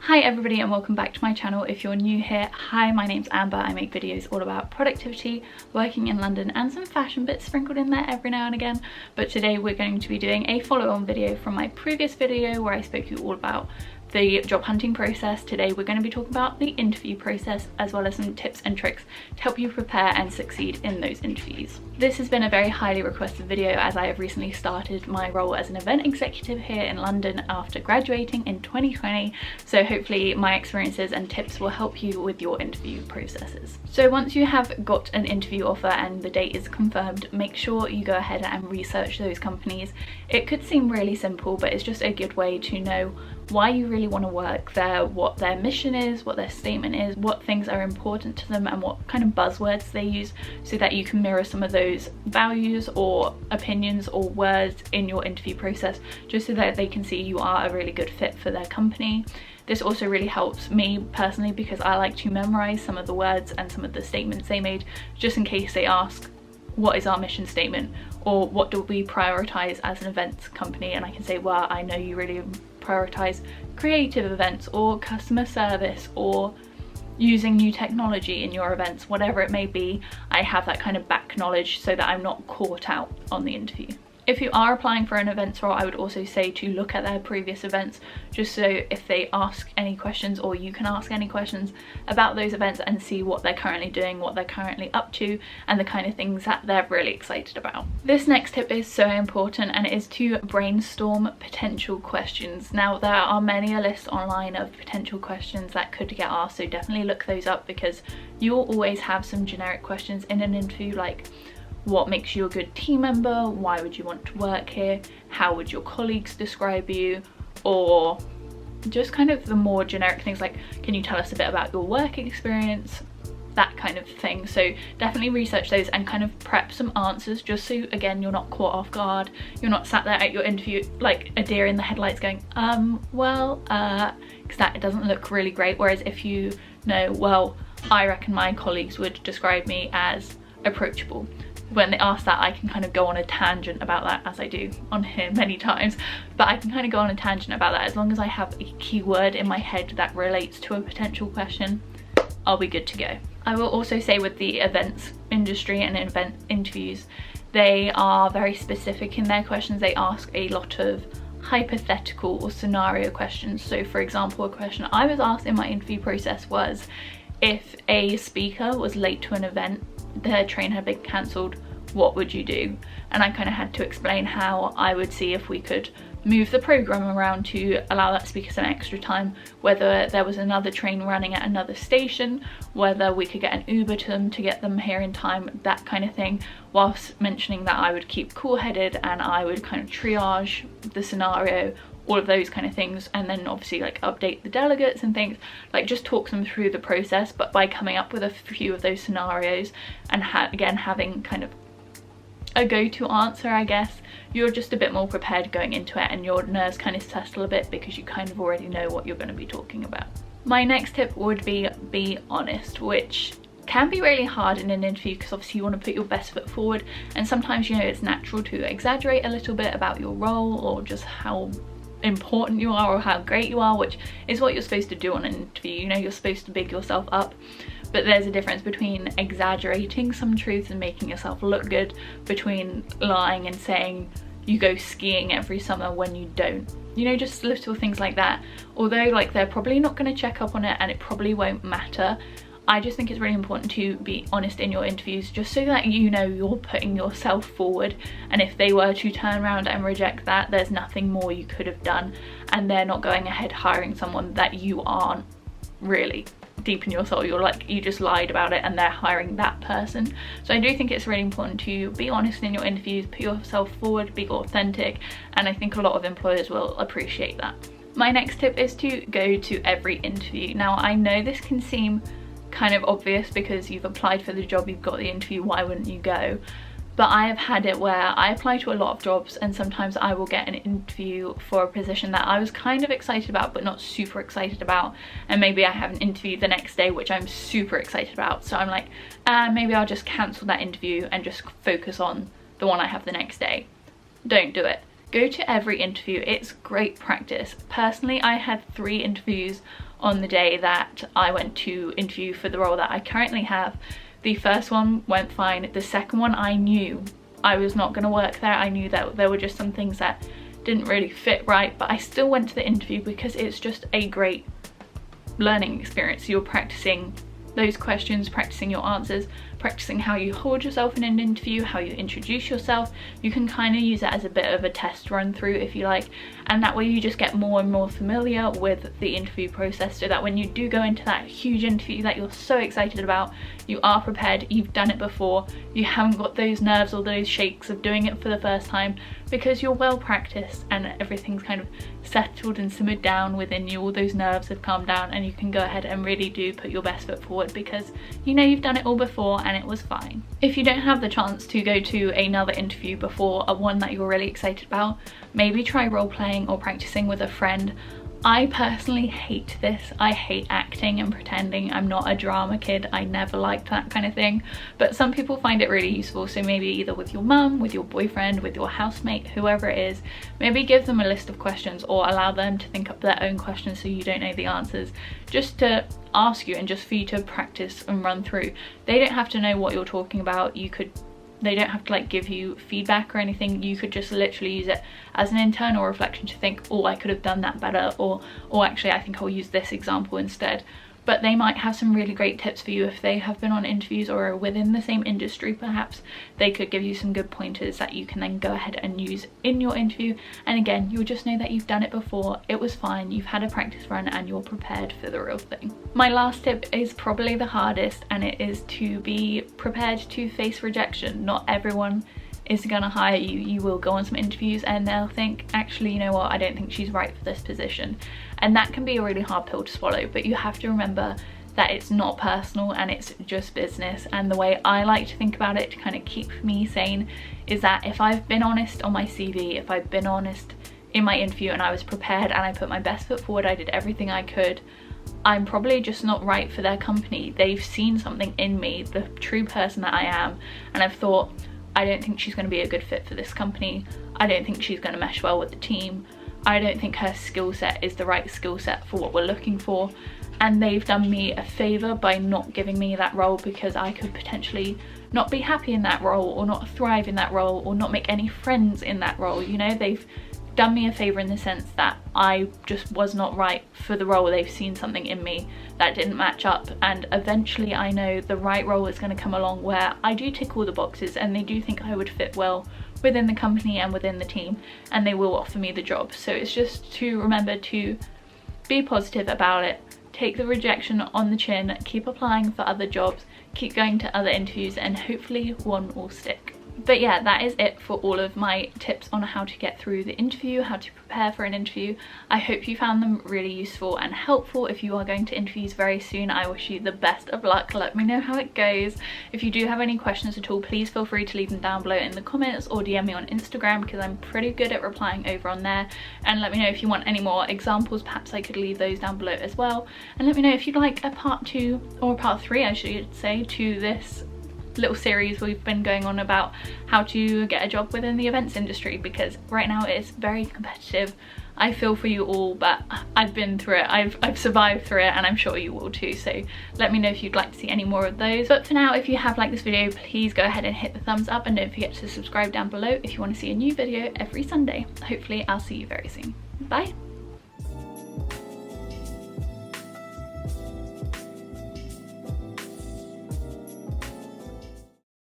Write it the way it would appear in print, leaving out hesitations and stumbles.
Hi everybody and welcome back to my channel. If you're new here, hi, my name's Amber. I make videos all about productivity, working in London and some fashion bits sprinkled in there every now and again. But today we're going to be doing a follow-on video from my previous video where I spoke to you all about the job hunting process. Today we're going to be talking about the interview process as well as some tips and tricks to help you prepare and succeed in those interviews. This has been a very highly requested video as I have recently started my role as an event executive here in London after graduating in 2020, so hopefully my experiences and tips will help you with your interview processes. So once you have got an interview offer and the date is confirmed, make sure you go ahead and research those companies. It could seem really simple, but it's just a good way to know why you really want to work there, what their mission is, what their statement is, what things are important to them and what kind of buzzwords they use, so that you can mirror some of those values or opinions or words in your interview process, just so that they can see you are a really good fit for their company. This also really helps me personally because I like to memorize some of the words and some of the statements they made, just in case they ask, what is our mission statement, or what do we prioritize as an events company? And I can say, well, I know you really prioritize creative events or customer service or using new technology in your events, whatever it may be. I have that kind of back knowledge so that I'm not caught out on the interview. If you are applying for an events role, I would also say to look at their previous events, just so if they ask any questions or you can ask any questions about those events and see what they're currently doing, what they're currently up to, and the kind of things that they're really excited about. This next tip is so important, and it is to brainstorm potential questions. Now, there are many a list online of potential questions that could get asked, so definitely look those up because you will always have some generic questions in an interview, like what makes you a good team member, why would you want to work here, how would your colleagues describe you, or just kind of the more generic things like, can you tell us a bit about your work experience, that kind of thing. So definitely research those and kind of prep some answers, just so again you're not caught off guard, you're not sat there at your interview like a deer in the headlights going because that doesn't look really great. Whereas if you know, well, I reckon my colleagues would describe me as approachable, when they ask that, I can kind of go on a tangent about that, as I do on here many times, but I can kind of go on a tangent about that. As long as I have a keyword in my head that relates to a potential question, I'll be good to go. I will also say with the events industry and event interviews, they are very specific in their questions. They ask a lot of hypothetical or scenario questions. So for example, a question I was asked in my interview process was, if a speaker was late to an event, their train had been cancelled, what would you do? And I kind of had to explain how I would see if we could move the program around to allow that speaker some extra time, whether there was another train running at another station, whether we could get an Uber to them to get them here in time, that kind of thing, whilst mentioning that I would keep cool-headed and I would kind of triage the scenario, all of those kind of things, and then obviously like update the delegates and things, like just talk them through the process. But by coming up with a few of those scenarios and again having kind of a go-to answer, I guess, you're just a bit more prepared going into it and your nerves kind of settle a bit because you kind of already know what you're going to be talking about. My next tip would be honest, which can be really hard in an interview because obviously you want to put your best foot forward, and sometimes, you know, it's natural to exaggerate a little bit about your role or just how important you are or how great you are, which is what you're supposed to do on an interview. You know, you're supposed to big yourself up, but there's a difference between exaggerating some truths and making yourself look good, between lying and saying you go skiing every summer when you don't. You know, just little things like that. Although like they're probably not going to check up on it and it probably won't matter, I just think it's really important to be honest in your interviews, just so that you know you're putting yourself forward, and if they were to turn around and reject that, there's nothing more you could have done, and they're not going ahead hiring someone that you aren't really deep in your soul. You're like, you just lied about it and they're hiring that person. So I do think it's really important to be honest in your interviews, put yourself forward, be authentic, and I think a lot of employers will appreciate that. My next tip is to go to every interview. Now, I know this can seem kind of obvious because you've applied for the job, you've got the interview, why wouldn't you go? But I have had it where I apply to a lot of jobs and sometimes I will get an interview for a position that I was kind of excited about but not super excited about, and maybe I have an interview the next day which I'm super excited about, so I'm like, maybe I'll just cancel that interview and just focus on the one I have the next day. Don't do it. Go to every interview. It's great practice. Personally, I had 3 interviews on the day that I went to interview for the role that I currently have. The first one went fine. The second one, I knew I was not going to work there. I knew that there were just some things that didn't really fit right, but I still went to the interview because it's just a great learning experience. You're practicing those questions, practicing your answers, practicing how you hold yourself in an interview, how you introduce yourself. You can kind of use it as a bit of a test run through if you like, and that way you just get more and more familiar with the interview process, so that when you do go into that huge interview that you're so excited about, you are prepared, you've done it before, you haven't got those nerves or those shakes of doing it for the first time, because you're well practiced and everything's kind of settled and simmered down within you. All those nerves have calmed down and you can go ahead and really do put your best foot forward because you know you've done it all before and it was fine. If you don't have the chance to go to another interview before a one that you're really excited about, maybe try role playing or practicing with a friend. I personally hate this. I hate acting and pretending. I'm not a drama kid. I never liked that kind of thing. But some people find it really useful. So maybe either with your mum, with your boyfriend, with your housemate, whoever it is, maybe give them a list of questions or allow them to think up their own questions so you don't know the answers, just to ask you and just for you to practice and run through. They don't have to know what you're talking about. They don't have to like give you feedback or anything. You could just literally use it as an internal reflection to think, oh, I could have done that better, or actually I think I'll use this example instead. But they might have some really great tips for you if they have been on interviews or are within the same industry. Perhaps they could give you some good pointers that you can then go ahead and use in your interview, and again, you'll just know that you've done it before, it was fine, you've had a practice run and you're prepared for the real thing. My last tip is probably the hardest, and it is to be prepared to face rejection. Not everyone is gonna hire you. You will go on some interviews and they'll think, actually, you know what, I don't think she's right for this position. And that can be a really hard pill to swallow, but you have to remember that it's not personal and it's just business. And the way I like to think about it to kind of keep me sane is that if I've been honest on my CV, if I've been honest in my interview and I was prepared and I put my best foot forward, I did everything I could, I'm probably just not right for their company. They've seen something in me, the true person that I am, and I've thought, I don't think she's going to be a good fit for this company. I don't think she's going to mesh well with the team. I don't think her skill set is the right skill set for what we're looking for. And they've done me a favour by not giving me that role, because I could potentially not be happy in that role or not thrive in that role or not make any friends in that role. You know, they've done me a favour in the sense that I just was not right for the role. They've seen something in me that didn't match up, and eventually I know the right role is going to come along where I do tick all the boxes and they do think I would fit well within the company and within the team, and they will offer me the job. So it's just to remember to be positive about it, take the rejection on the chin, keep applying for other jobs, keep going to other interviews, and hopefully one will stick. But yeah, that is it for all of my tips on how to get through the interview, how to prepare for an interview. I hope you found them really useful and helpful. If you are going to interviews very soon, I wish you the best of luck. Let me know how it goes. If you do have any questions at all, please feel free to leave them down below in the comments or DM me on Instagram, because I'm pretty good at replying over on there. And let me know if you want any more examples. Perhaps I could leave those down below as well. And let me know if you'd like a part 2 or a part 3, I should say, to this little series we've been going on about how to get a job within the events industry, because right now it is very competitive. I feel for you all, but I've been through it, I've survived through it, and I'm sure you will too. So let me know if you'd like to see any more of those. But for now, if you have liked this video, please go ahead and hit the thumbs up, and don't forget to subscribe down below if you want to see a new video every Sunday. Hopefully I'll see you very soon. Bye.